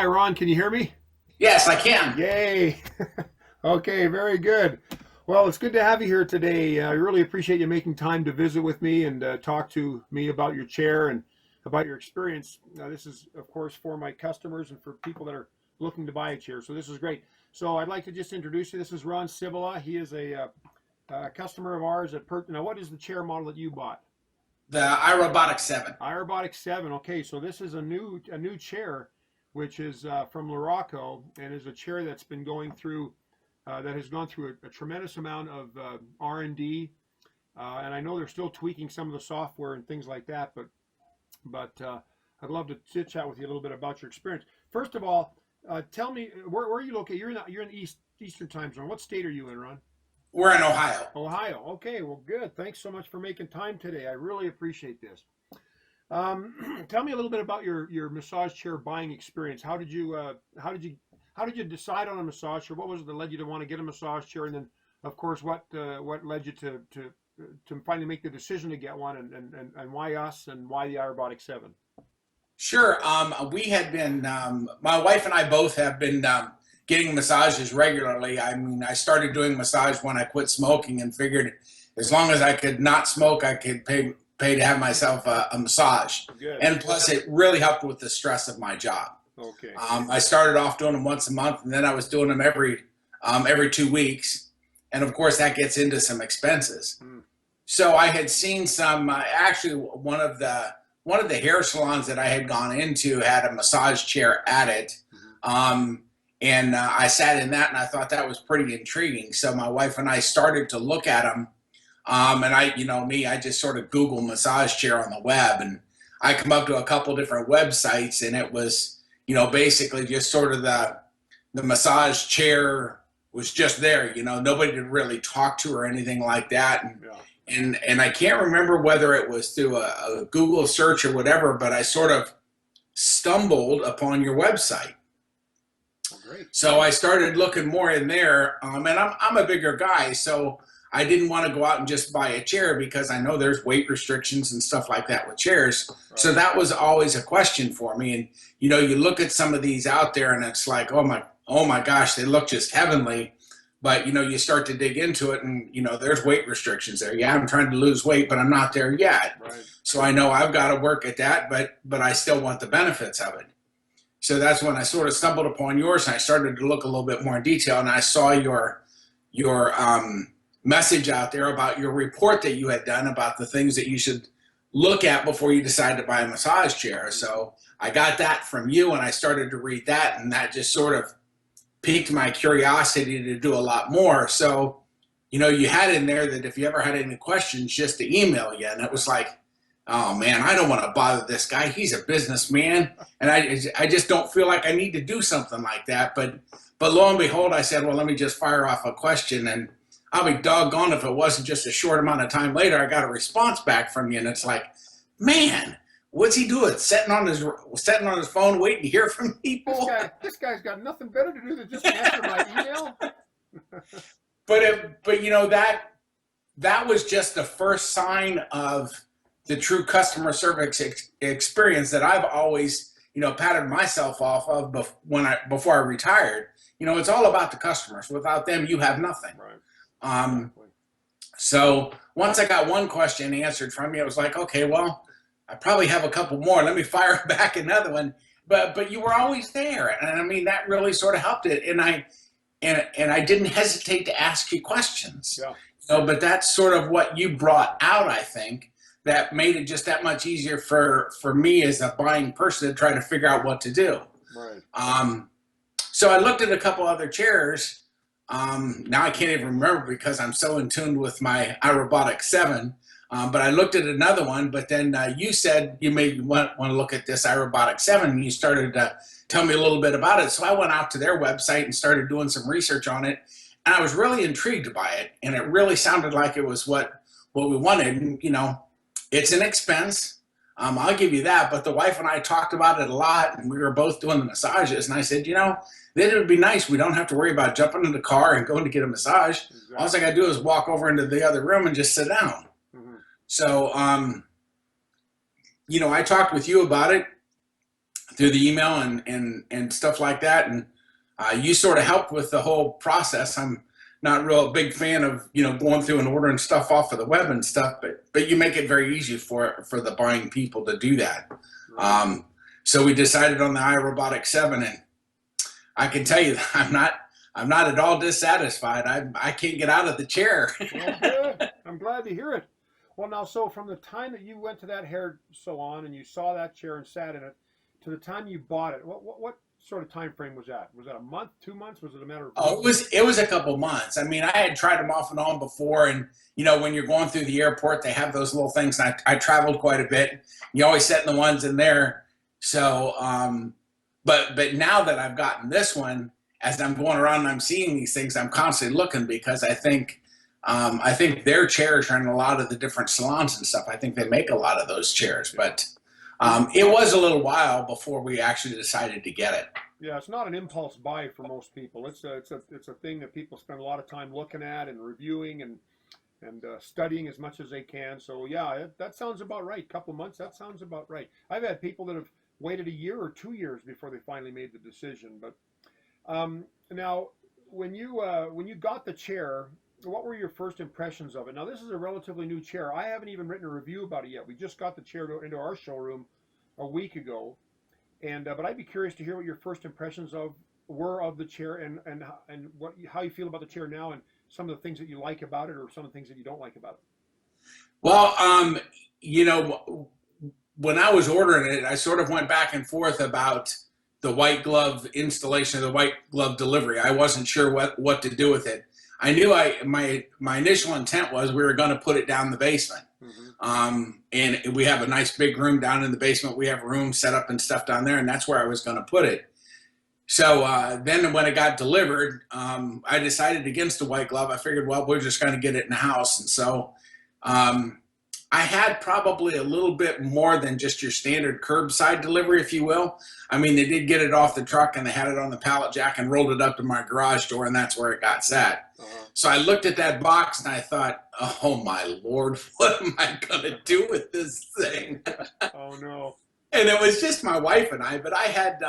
Hi, Ron. Can you hear me? Yes, I can. Yay. Okay, very good. Well, it's good to have you here today. I really appreciate you making time to visit with me and talk to me about your chair and about your experience. This is, of course, for my customers and for people that are looking to buy a chair. So this is great. So I'd like to just introduce you. This is Ron Sibila. He is a customer of ours at Now, what is the chair model that you bought? The iRobotics 7. iRobotics 7. Okay, so this is a new chair, which is from Luraco, and is a chair that's been going through that has gone through a tremendous amount of R&D, and I know they're still tweaking some of the software and things like that. But I'd love to chit chat with you a little bit about your experience. First of all, tell me where are you located? You're in the Eastern time zone. What state are you in, Ron? We're in Ohio. Ohio. Okay, well, good. Thanks so much for making time today. I really appreciate this. Tell me a little bit about your massage chair buying experience. How did you decide on a massage chair? What was it that led you to want to get a massage chair? And then, of course, what led you to finally make the decision to get one? And why us? And why the iRobotics 7? Sure. We had been, my wife and I both have been getting massages regularly. I mean, I started doing massage when I quit smoking and figured as long as I could not smoke, I could pay to have myself a massage. Good. And plus, it really helped with the stress of my job. Okay. I started off doing them once a month, and then I was doing them every 2 weeks. And of course, that gets into some expenses. Mm. So I had seen some. Actually, one of the hair salons that I had gone into had a massage chair at it, and I sat in that, and I thought that was pretty intriguing. So my wife and I started to look at them, and I just sort of Google massage chair on the web, and I come up to a couple different websites, and it was, basically just sort of the massage chair was just there. Nobody did really talk to or anything like that. And I can't remember whether it was through a Google search or whatever, but I sort of stumbled upon your website. Oh, great. So I started looking more in there, and I'm a bigger guy, so I didn't want to go out and just buy a chair because I know there's weight restrictions and stuff like that with chairs. Right. So that was always a question for me. And you look at some of these out there, and it's like, oh my gosh, they look just heavenly. But you start to dig into it, and there's weight restrictions there. Yeah, I'm trying to lose weight, but I'm not there yet. Right. So I know I've got to work at that, but I still want the benefits of it. So that's when I sort of stumbled upon yours, and I started to look a little bit more in detail, and I saw your message out there about your report that you had done about the things that you should look at before you decide to buy a massage chair. So I got that from you, and I started to read that, and that just sort of piqued my curiosity to do a lot more. So, you had in there that if you ever had any questions, just to email you. And it was like, oh man, I don't want to bother this guy. He's a businessman, and I just don't feel like I need to do something like that. But lo and behold, I said, well, let me just fire off a question, and I'll be doggone if it wasn't just a short amount of time later, I got a response back from you, and it's like, man, what's he doing? Sitting on his phone, waiting to hear from people. This guy's got nothing better to do than just answer my email. But that was just the first sign of the true customer service experience that I've always patted myself off of before I retired. It's all about the customers. Without them, you have nothing. Right. Exactly. So once I got one question answered from you, I was like, okay, well, I probably have a couple more. Let me fire back another one. But you were always there, and I mean that really sort of helped it. And I didn't hesitate to ask you questions. Yeah. But that's sort of what you brought out, I think, that made it just that much easier for me as a buying person to try to figure out what to do. Right. So I looked at a couple other chairs. Now I can't even remember because I'm so in tune with my iRobotics 7. But I looked at another one, but then you said you may want to look at this iRobotics 7, and you started to tell me a little bit about it. So I went out to their website and started doing some research on it, and I was really intrigued by it, and it really sounded like it was what we wanted. And, it's an expense. I'll give you that, but the wife and I talked about it a lot, and we were both doing the massages, and I said, then it would be nice. We don't have to worry about jumping in the car and going to get a massage. Exactly. All I got to do is walk over into the other room and just sit down. So, I talked with you about it. through the email and stuff like that. And you sort of helped with the whole process. I'm not real big fan of, you know, going through and ordering stuff off of the web and stuff, but you make it very easy for the buying people to do that. Right. So we decided on the iRobotic 7, and I can tell you I'm not at all dissatisfied. I can't get out of the chair. Well, good. I'm glad to hear it. Well, now, so from the time that you went to that hair salon and you saw that chair and sat in it, to the time you bought it, what sort of time frame was that? Was that a month, 2 months? Was it a matter of? Oh, it was a couple months. I mean, I had tried them off and on before, and you know, when you're going through the airport, they have those little things. And I traveled quite a bit. You always set in the ones in there. So, but now that I've gotten this one, as I'm going around and I'm seeing these things, I'm constantly looking, because I think their chairs are in a lot of the different salons and stuff. I think they make a lot of those chairs, but it was a little while before we actually decided to get it. Yeah, it's not an impulse buy for most people. It's a thing that people spend a lot of time looking at and reviewing and studying as much as they can. So yeah, that sounds about right. Couple months, that sounds about right. I've had people that have waited a year or 2 years before they finally made the decision. But now, when you got the chair, what were your first impressions of it? Now, this is a relatively new chair. I haven't even written a review about it yet. We just got the chair into our showroom a week ago, and but I'd be curious to hear what your first impressions were of the chair, and how you feel about the chair now, and some of the things that you like about it, or some of the things that you don't like about it. Well, you know, when I was ordering it, I sort of went back and forth about the white glove installation, of the white glove delivery. I wasn't sure what to do with it. I knew my initial intent was we were going to put it down in the basement. Mm-hmm. And we have a nice big room down in the basement. We have a room set up and stuff down there, and that's where I was going to put it. So then when it got delivered, I decided against the white glove. I figured, well, we're just going to get it in the house. And so I had probably a little bit more than just your standard curbside delivery, if you will. I mean, they did get it off the truck, and they had it on the pallet jack and rolled it up to my garage door, and that's where it got set. So I looked at that box and I thought, oh my Lord, what am I going to do with this thing? Oh no. And it was just my wife and I, but I had,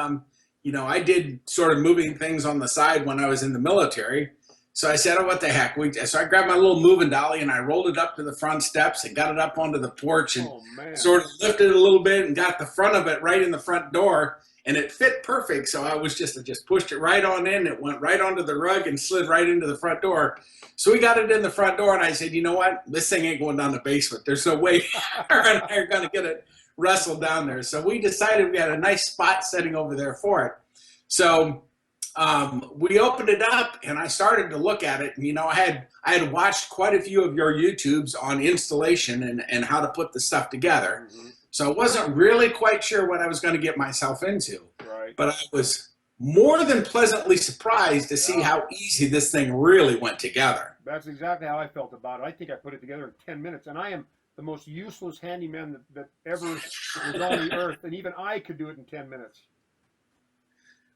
you know, I did sort of moving things on the side when I was in the military. So I said, oh, what the heck? So I grabbed my little moving dolly and I rolled it up to the front steps and got it up onto the porch and sort of lifted it a little bit and got the front of it right in the front door. And it fit perfect, so I just pushed it right on in. It went right onto the rug and slid right into the front door. So we got it in the front door, and I said, you know what? This thing ain't going down the basement. There's no way her and I are going to get it wrestled down there. So we decided we had a nice spot setting over there for it. So we opened it up, and I started to look at it. And, you know, I had watched quite a few of your YouTubes on installation and how to put the stuff together. Mm-hmm. So I wasn't really quite sure what I was going to get myself into. Right. But I was more than pleasantly surprised to see how easy this thing really went together. That's exactly how I felt about it. I think I put it together in 10 minutes. And I am the most useless handyman that ever was on the earth. And even I could do it in 10 minutes.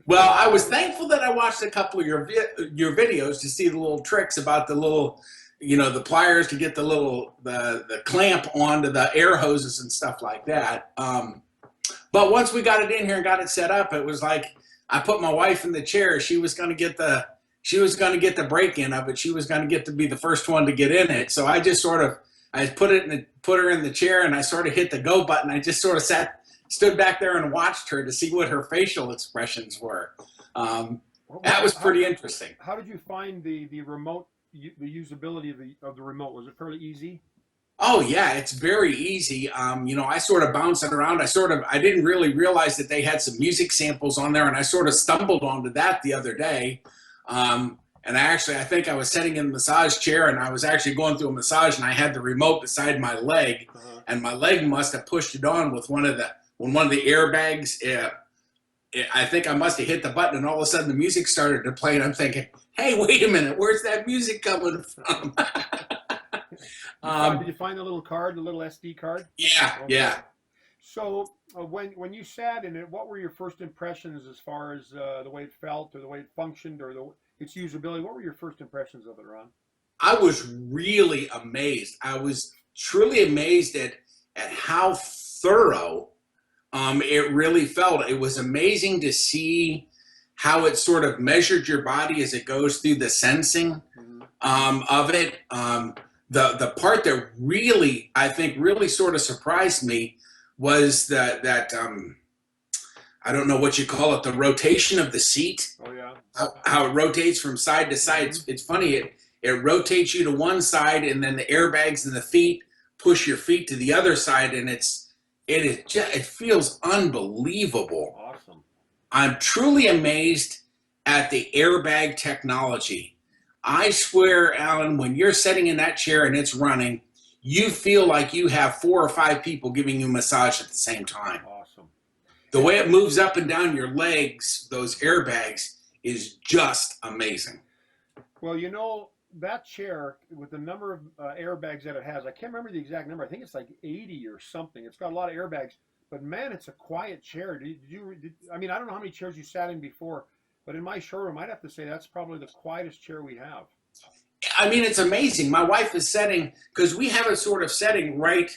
Well, I was thankful that I watched a couple of your videos to see the little tricks about the little, you know, the pliers to get the little the clamp onto the air hoses and stuff like that. But once we got it in here and got it set up, it was like I put my wife in the chair. She was going to get the break in of it. She was going to get to be the first one to get in it. So I just sort of put her in the chair, and I sort of hit the go button. I just sort of stood back there and watched her to see what her facial expressions were. That was pretty interesting. How did you find the remote? The usability of the remote, was it fairly easy? Oh yeah, it's very easy. You know, I sort of bounced it around. I didn't really realize that they had some music samples on there, and I sort of stumbled onto that the other day. And I think I was sitting in a massage chair, and I was actually going through a massage, and I had the remote beside my leg, and my leg must have pushed it on with one of the airbags. I think I must have hit the button, and all of a sudden the music started to play, and I'm thinking, hey, wait a minute, where's that music coming from? Did you find the little card, the little SD card? Yeah, okay. Yeah. So when you sat in it, what were your first impressions as far as the way it felt, or the way it functioned, or its usability? What were your first impressions of it, Ron? I was really amazed. I was truly amazed at how thorough it really felt, it was amazing to see how it sort of measured your body as it goes through the sensing of it. The part that really, I think, really sort of surprised me was that I don't know what you call it, the rotation of the seat. Oh yeah. How it rotates from side to side. It's funny. It rotates you to one side, and then the airbags in the feet push your feet to the other side, and it feels unbelievable. Awesome. I'm truly amazed at the airbag technology. I swear, Alan, when you're sitting in that chair and it's running, you feel like you have 4 or 5 people giving you a massage at the same time. Awesome. The way it moves up and down your legs, those airbags, is just amazing. Well, you know, that chair with the number of airbags that it has, I can't remember the exact number. I think it's like 80 or something. It's got a lot of airbags, but man, it's a quiet chair. I mean, I don't know how many chairs you sat in before, but in my showroom, I'd have to say that's probably the quietest chair we have. I mean, it's amazing. My wife is setting, because we have a sort of setting right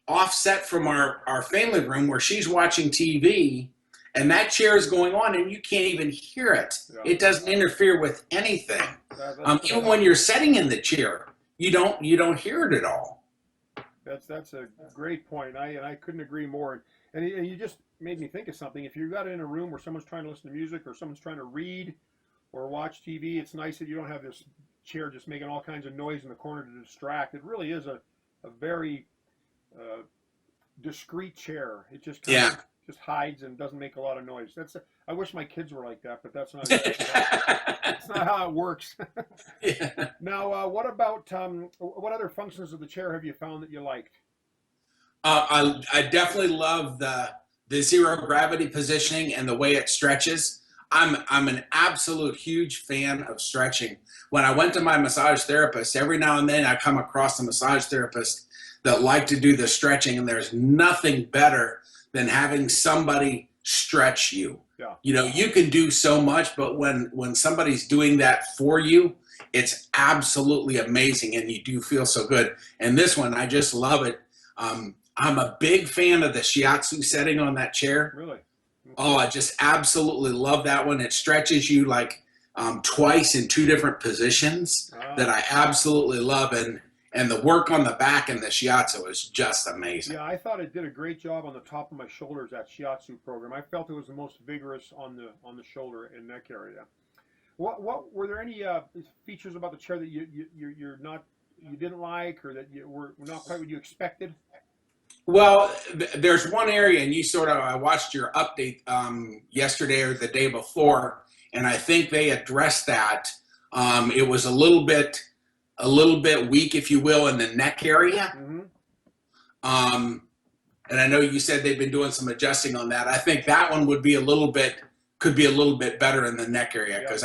offset from our family room where she's watching TV, and that chair is going on and you can't even hear it. Yeah. It doesn't interfere with anything. Even when you're sitting in the chair, you don't hear it at all. That's a great point. I couldn't agree more. And you just made me think of something. If you've got it in a room where someone's trying to listen to music or someone's trying to read or watch TV, it's nice that you don't have this chair just making all kinds of noise in the corner to distract. It really is a very discreet chair. It just kind of just hides and doesn't make a lot of noise. I wish my kids were like that, but that's not that's not how it works. Yeah. Now, what about what other functions of the chair have you found that you liked? I definitely love the zero gravity positioning and the way it stretches. I'm an absolute huge fan of stretching. When I went to my massage therapist, every now and then I come across a massage therapist that like to do the stretching, and there's nothing better than having somebody stretch you. Yeah. You know, you can do so much, but when somebody's doing that for you, it's absolutely amazing, and you do feel so good. And this one, I just love it. I'm a big fan of the shiatsu setting on that chair. Really? Okay. Oh, I just absolutely love that one. It stretches you like twice in 2 different positions that I absolutely love. And the work on the back and the shiatsu is just amazing. Yeah, I thought it did a great job on the top of my shoulders, that shiatsu program. I felt it was the most vigorous on the shoulder and neck area. What were there any features about the chair that you didn't like, or that you were not quite what you expected? Well, there's one area, and I watched your update yesterday or the day before, and I think they addressed that. It was a little bit weak, if you will, in the neck area. Mm-hmm. And I know you said they've been doing some adjusting on that. I think that one could be a little bit better in the neck area, because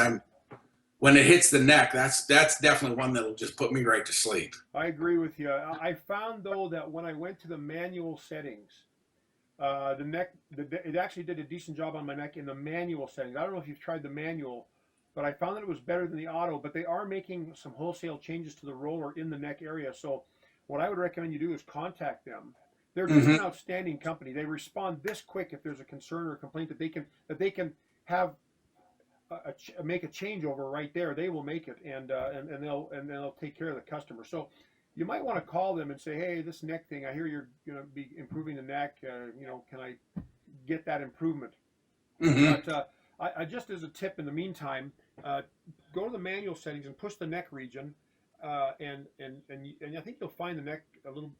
when it hits the neck, that's definitely one that'll just put me right to sleep. I agree with you. I found, though, that when I went to the manual settings, the neck, it actually did a decent job on my neck in the manual settings. I don't know if you've tried the manual, but I found that it was better than the auto. But they are making some wholesale changes to the roller in the neck area. So what I would recommend you do is contact them. They're just an outstanding company. They respond this quick if there's a concern or a complaint that they can have make a changeover right there. They will make it, and they'll take care of the customer. So you might want to call them and say, hey, this neck thing, I hear you're going to be improving the neck. Can I get that improvement? Mm-hmm. But I just as a tip in the meantime, go to the manual settings and push the neck region, and I think you'll find the neck a little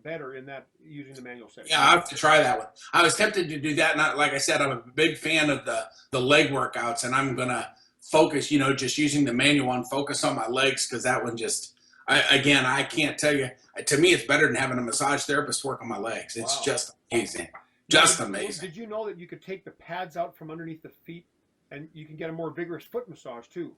better in that using the manual settings. Yeah, I have to try that one. I was tempted to do that, and like I said, I'm a big fan of the leg workouts, and I'm gonna focus, just using the manual one, focus on my legs, because that one I can't tell you. To me, it's better than having a massage therapist work on my legs. It's just amazing, amazing. Did you know that you could take the pads out from underneath the feet, and you can get a more vigorous foot massage too?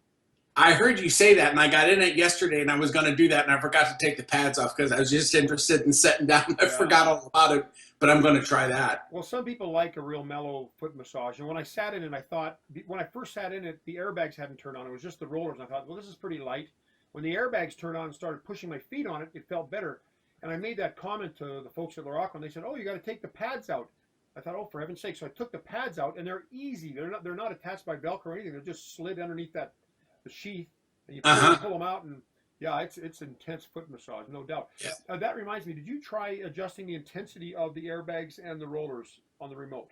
I heard you say that, and I got in it yesterday, and I was going to do that, and I forgot to take the pads off because I was just interested in sitting down. I forgot all about it, but I'm going to try that. Well, some people like a real mellow foot massage, and when I sat in it, I thought, when I first sat in it, the airbags hadn't turned on. It was just the rollers, and I thought, well, this is pretty light. When the airbags turned on and started pushing my feet on it, it felt better. And I made that comment to the folks at Laraco, and they said, oh, you got to take the pads out. I thought, oh, for heaven's sake! So I took the pads out, and they're easy. They're not attached by Velcro or anything. They're just slid underneath the sheath, and you Uh-huh. pull them out, and yeah, it's intense foot massage, no doubt. Yeah. That reminds me, did you try adjusting the intensity of the airbags and the rollers on the remote?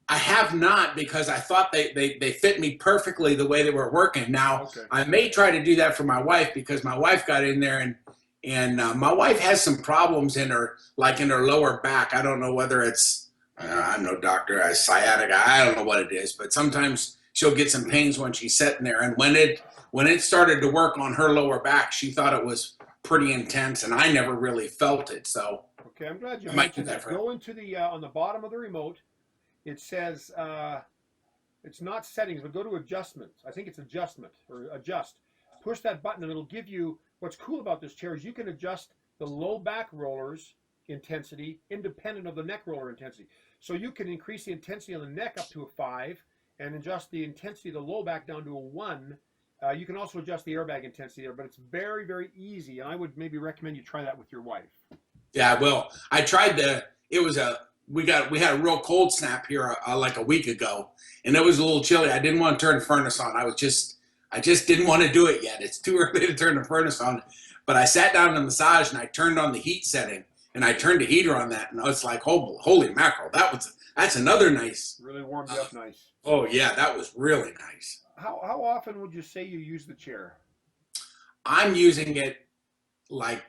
I have not, because I thought they fit me perfectly the way they were working. Now, Okay. I may try to do that for my wife, because my wife got in there, and my wife has some problems in her, like in her lower back. I don't know whether it's, I'm no doctor, sciatica, I don't know what it is, but sometimes she'll get some pains when she's sitting there. And when it started to work on her lower back, she thought it was pretty intense, and I never really felt it. So Okay, I'm glad you I might do mentioned that that. for her. Go into the on the bottom of the remote. It says it's not settings, but go to adjustments. I think it's adjustment or adjust. Push that button, and it'll give you. What's cool about this chair is you can adjust the low back rollers intensity independent of the neck roller intensity. So you can increase the intensity on the neck up to a 5 and adjust the intensity of the low back down to a 1. You can also adjust the airbag intensity there, but it's very, very easy. And I would maybe recommend you try that with your wife. Yeah, well, I tried it was we had a real cold snap here like a week ago, and it was a little chilly. I didn't want to turn the furnace on. I just didn't want to do it yet. It's too early to turn the furnace on. But I sat down to massage, and I turned on the heat setting, and I turned the heater on that, and I was like, holy mackerel, that's another nice. Really warmed you up nice. Oh yeah, that was really nice. How often would you say you use the chair? I'm using it like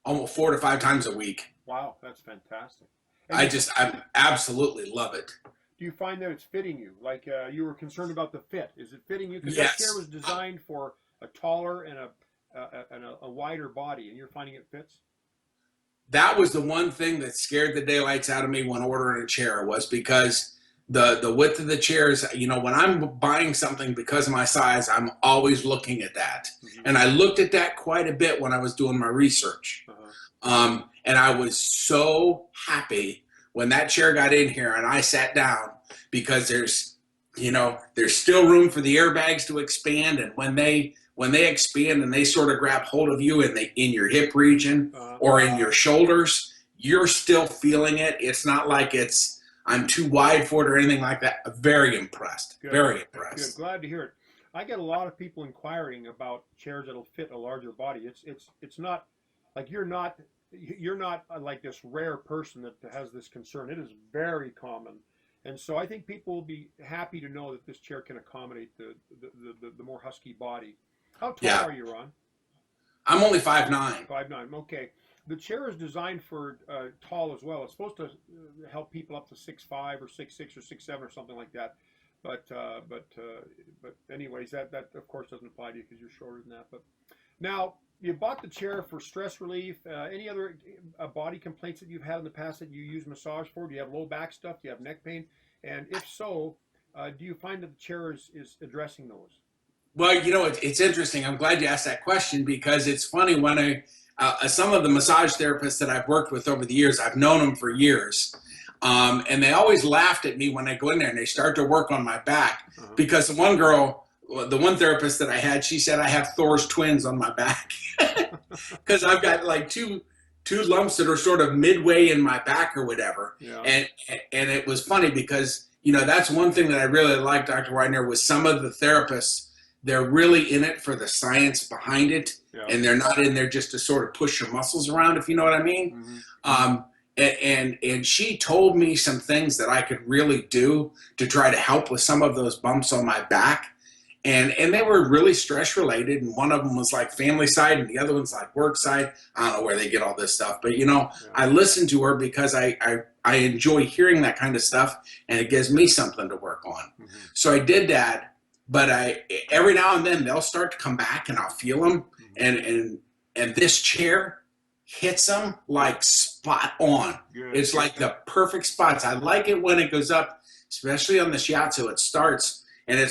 almost 4 to 5 times a week. Wow, that's fantastic. And I absolutely love it. do you find that it's fitting you? Like you were concerned about the fit. Is it fitting you? Because Yes. that chair was designed for a taller and a wider body, and you're finding it fits. That was the one thing that scared the daylights out of me when ordering a chair, was because the width of the chairs. You know, when I'm buying something because of my size, I'm always looking at that, and I looked at that quite a bit when I was doing my research. And I was so happy when that chair got in here and I sat down, because there's still room for the airbags to expand, and when they expand and they sort of grab hold of you in your hip region or in your shoulders, you're still feeling it. It's not like I'm too wide for it or anything like that. Very impressed. Good. Very impressed. Good. Glad to hear it. I get a lot of people inquiring about chairs that'll fit a larger body. It's not like you're not like this rare person that has this concern. It is very common, and so I think people will be happy to know that this chair can accommodate the more husky body. How tall are you, Ron? I'm only 5'9". 5'9". Okay. The chair is designed for tall as well. It's supposed to help people up to 6'5" or 6'6" or 6'7" or something like that. But anyways, that of course doesn't apply to you because you're shorter than that. But now you bought the chair for stress relief. Any other body complaints that you've had in the past that you use massage for? Do you have low back stuff? Do you have neck pain? And if so, do you find that the chair is addressing those? Well, it's interesting. I'm glad you asked that question, because it's funny when some of the massage therapists that I've worked with over the years, I've known them for years, and they always laughed at me when I go in there and they start to work on my back, because the one therapist that I had, she said I have Thor's twins on my back, because I've got like two lumps that are sort of midway in my back or whatever. Yeah. And it was funny because, that's one thing that I really liked, Dr. Widener, was some of the therapists, they're really in it for the science behind it. Yeah. And they're not in there just to sort of push your muscles around, if you know what I mean. And she told me some things that I could really do to try to help with some of those bumps on my back. And they were really stress related. And one of them was like family side and the other one's like work side. I don't know where they get all this stuff, but I listened to her because I enjoy hearing that kind of stuff, and it gives me something to work on. So I did that. But every now and then they'll start to come back and I'll feel them, and this chair hits them like spot on. Good. It's like the perfect spots. I like it when it goes up, especially on the shiatsu. It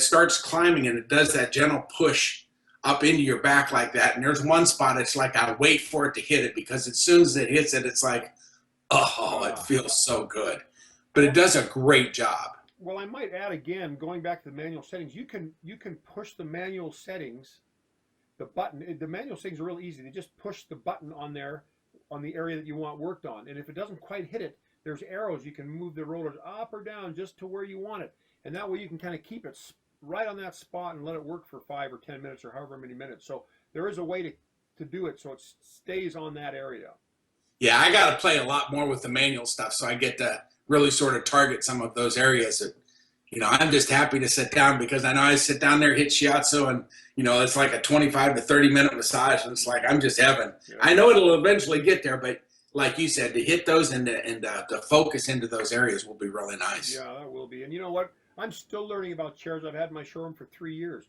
starts climbing, and it does that gentle push up into your back like that. And there's one spot, it's like I wait for it to hit it, because as soon as it hits it, it's like, oh, it feels so good. But it does a great job. Well, I might add again, going back to the manual settings, you can push the manual settings, the button. The manual settings are real easy. They just push the button on there, on the area that you want worked on. And if it doesn't quite hit it, there's arrows. You can move the rollers up or down just to where you want it. And that way you can kind of keep it right on that spot and let it work for 5 or 10 minutes or however many minutes. So there is a way to do it so it stays on that area. Yeah, I got to play a lot more with the manual stuff, so I get to really sort of target some of those areas that, I'm just happy to sit down because I know I sit down there, hit shiatsu, and, it's like a 25 to 30-minute massage, and it's like I'm just heaven. Yeah. I know it'll eventually get there, but like you said, to hit those and to focus into those areas will be really nice. Yeah, that will be. And you know what? I'm still learning about chairs. I've had my showroom for 3 years.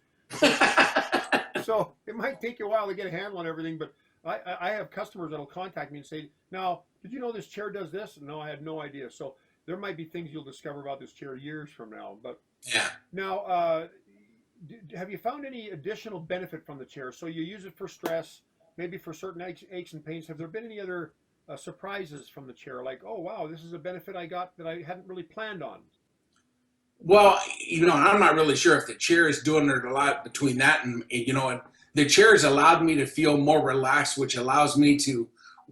So it might take you a while to get a handle on everything, but I have customers that'll contact me and say, now, did you know this chair does this? No, I had no idea. So there might be things you'll discover about this chair years from now. But yeah. Now, have you found any additional benefit from the chair? So you use it for stress, maybe for certain aches and pains. Have there been any other surprises from the chair? Like, oh, wow, this is a benefit I got that I hadn't really planned on. Well, I'm not really sure if the chair is doing it a lot between that and the chair has allowed me to feel more relaxed, which allows me to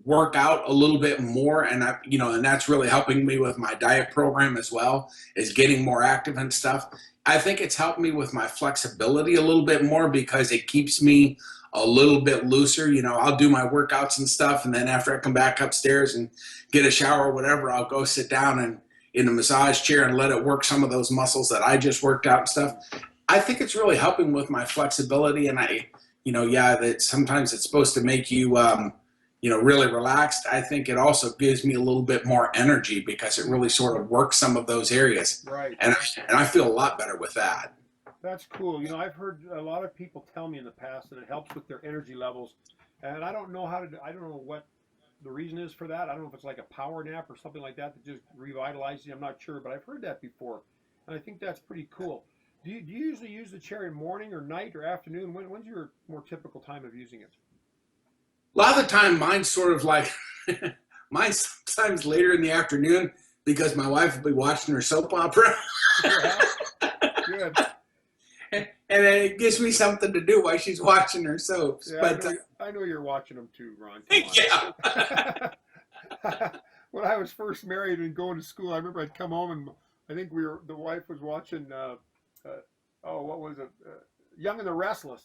work out a little bit more. And and that's really helping me with my diet program as well, is getting more active and stuff. I think it's helped me with my flexibility a little bit more because it keeps me a little bit looser. I'll do my workouts and stuff. And then after I come back upstairs and get a shower or whatever, I'll go sit down in a massage chair and let it work some of those muscles that I just worked out and stuff. I think it's really helping with my flexibility. And that sometimes it's supposed to make you, really relaxed. I think it also gives me a little bit more energy because it really sort of works some of those areas. Right. And I feel a lot better with that. That's cool. I've heard a lot of people tell me in the past that it helps with their energy levels. And I don't know I don't know what the reason is for that. I don't know if it's like a power nap or something like that just revitalizes you. I'm not sure, but I've heard that before. And I think that's pretty cool. Do you usually use the chair in morning or night or afternoon? When's your more typical time of using it? A lot of the time, mine's sort of like, mine's sometimes later in the afternoon because my wife will be watching her soap opera. Yeah. Good. And it gives me something to do while she's watching her soaps. Yeah, but I know you're watching them too, Ron. Yeah. When I was first married and going to school, I remember I'd come home and I think the wife was watching, what was it? Young and the Restless.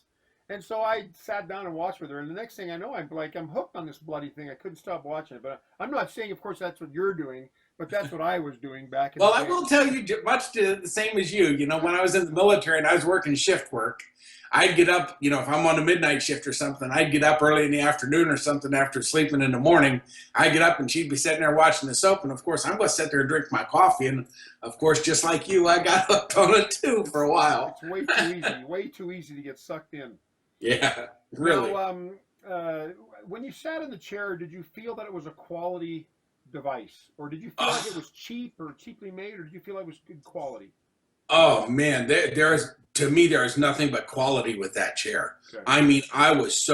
And so I sat down and watched with her, and the next thing I know, I'm hooked on this bloody thing. I couldn't stop watching it. But I'm not saying, of course, that's what you're doing, but that's what I was doing back in the day. Well, I will tell you much the same as you. When I was in the military and I was working shift work, I'd get up, if I'm on a midnight shift or something, I'd get up early in the afternoon or something after sleeping in the morning. I'd get up and she'd be sitting there watching the soap. And, of course, I'm going to sit there and drink my coffee. And, of course, just like you, I got hooked on it, too, for a while. It's way too easy to get sucked in. Yeah, really. Now, when you sat in the chair, did you feel that it was a quality device? Or did you feel like it was cheap or cheaply made? Or did you feel like it was good quality? Oh, man, to me, there is nothing but quality with that chair. Okay. I mean, I was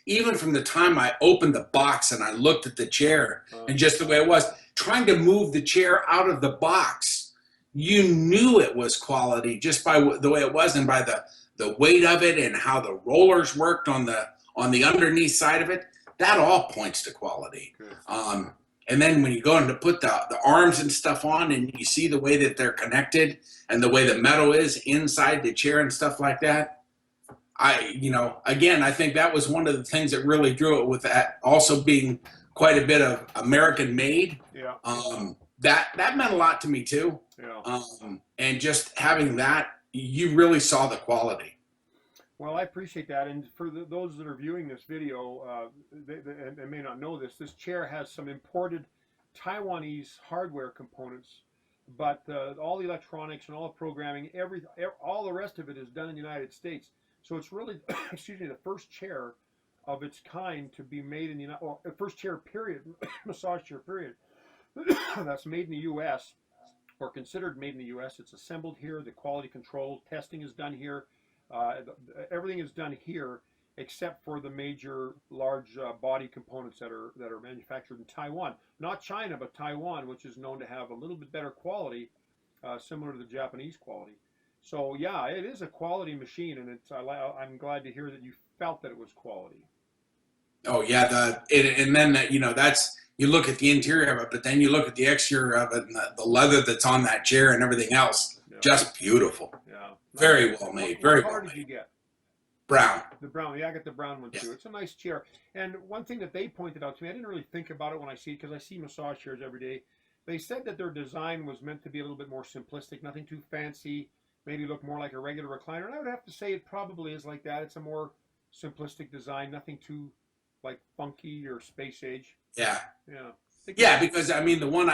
even from the time I opened the box and I looked at the chair and just the way it was, trying to move the chair out of the box, you knew it was quality just by the way it was and by the weight of it and how the rollers worked on the underneath side of it. That all points to quality. Okay. And then when you go in to put the arms and stuff on and you see the way that they're connected and the way the metal is inside the chair and stuff like that, again, I think that was one of the things that really drew it, with that also being quite a bit of American made. Yeah. That meant a lot to me too. Yeah. And just having that, you really saw the quality. Well, I appreciate that. And for those that are viewing this video, they may not know this chair has some imported Taiwanese hardware components, but all the electronics and all the programming, all the rest of it is done in the United States. So it's really, the first chair of its kind to be made in the first chair period, massage chair period, that's made in the U.S. or considered made in the U.S. It's assembled here. The quality control testing is done here. Everything is done here except for the major large body components that are manufactured in Taiwan. Not China, but Taiwan, which is known to have a little bit better quality, similar to the Japanese quality. So yeah, it is a quality machine, and I'm glad to hear that you felt that it was quality. Oh yeah, and then you know that's you look at the interior of it, but then you look at the exterior of it and the leather that's on that chair and everything else. Yeah. Just beautiful. Yeah. Nice. Very well made. What Very color well did you made. get? Brown. The brown. Yeah, I got the brown one Yeah. too. It's a nice chair. And one thing that they pointed out to me, I didn't really think about it when I see it because I see massage chairs every day. They said that their design was meant to be a little bit more simplistic, nothing too fancy, maybe look more like a regular recliner. And I would have to say it probably is like that. It's a more simplistic design, nothing too like funky or space age. Yeah. Yeah. Yeah, because I mean, the one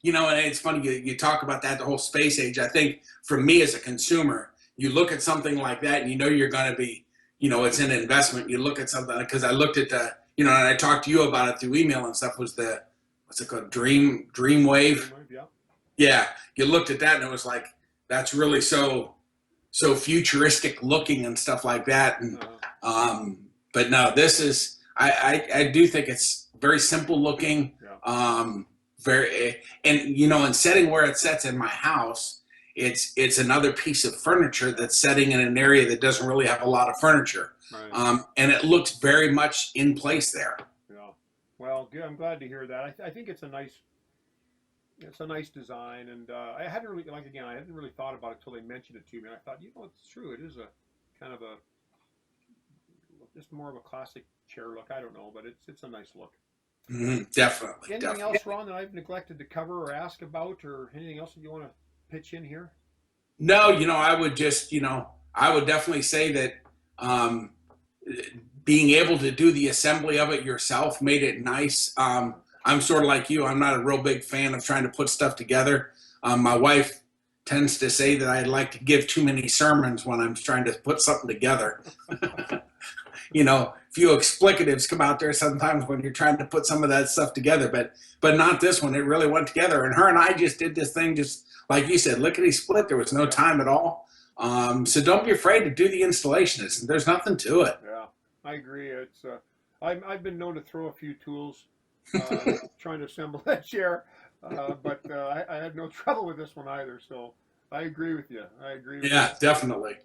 you know, and it's funny you talk about that, the whole space age. I think for me as a consumer, you look at something like that and you know you're going to be, you know, it's an investment. You look at something because I looked at the, you know, and I talked to you about it through email and stuff. Was the what's it called, Dreamwave? Yeah. Yeah, you looked at that and it was like that's really so futuristic looking and stuff like that. And but no, this is I do think it's very simple looking. Yeah. Very and you know, and setting where it sets in my house, it's another piece of furniture that's setting in an area that doesn't really have a lot of furniture. Right. And it looks very much in place there. Yeah. Well, good. I'm glad to hear that. I think it's a nice design, and I hadn't really, like again, I hadn't really thought about it till they mentioned it to me. And I thought, you know, it's true. It is a kind of a just more of a classic chair look. I don't know, but it's a nice look. Definitely. Anything Definitely. else, Ron, that I've neglected to cover or ask about, or anything else that you want to pitch in here? No, you know, I would just, you know, I would definitely say that um, being able to do the assembly of it yourself made it nice. I'm sort of like you. I'm not a real big fan of trying to put stuff together. My wife tends to say that I like to give too many sermons when I'm trying to put something together. You know, a few explicatives come out there sometimes when you're trying to put some of that stuff together, but not this one. It really went together. And her and I just did this thing just like you said, lickety split. There was no time at all. So don't be afraid to do the installation. There's nothing to it. Yeah, I agree. It's I've been known to throw a few tools trying to assemble that chair, but I had no trouble with this one either. So I agree with you. I agree with Yeah, you. definitely.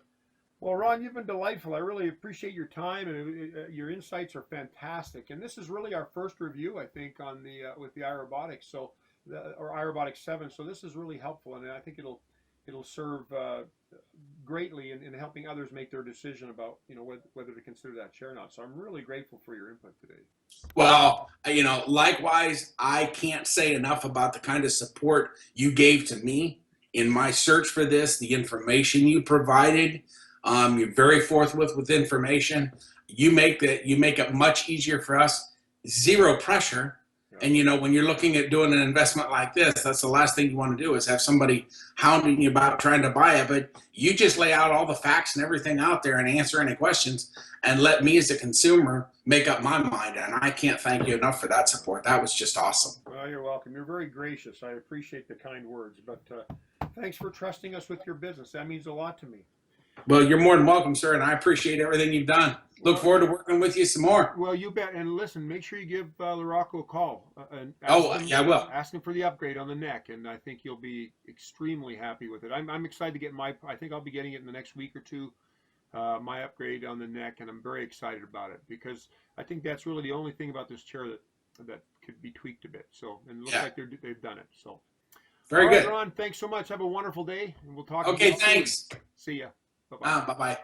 Well, Ron, you've been delightful. I really appreciate your time, and your insights are fantastic. And this is really our first review, I think, on the with the iRobotics, or iRobotics 7. So this is really helpful, and I think it'll serve greatly in helping others make their decision about, you know, whether to consider that chair or not. So I'm really grateful for your input today. Well, you know, likewise, I can't say enough about the kind of support you gave to me in my search for this, the information you provided. You're very forthwith with information. You make it much easier for us. Zero pressure. And you know, when you're looking at doing an investment like this, that's the last thing you want to do is have somebody hounding you about trying to buy it. But you just lay out all the facts and everything out there and answer any questions and let me as a consumer make up my mind. And I can't thank you enough for that support. That was just awesome. Well, you're welcome. You're very gracious. I appreciate the kind words. But thanks for trusting us with your business. That means a lot to me. Well, you're more than welcome, sir, and I appreciate everything you've done. Look forward to working with you some more. Well, you bet. And listen, make sure you give Laraco a call. Yeah, I will. Ask him for the upgrade on the neck, and I think you'll be extremely happy with it. I'm excited to get I think I'll be getting it in the next week or two, my upgrade on the neck, and I'm very excited about it because I think that's really the only thing about this chair that could be tweaked a bit. So, and it looks like they've done it. So, very good. Ron, thanks so much. Have a wonderful day, and we'll talk. Okay, thanks. Soon. See ya. Bye-bye. Bye-bye.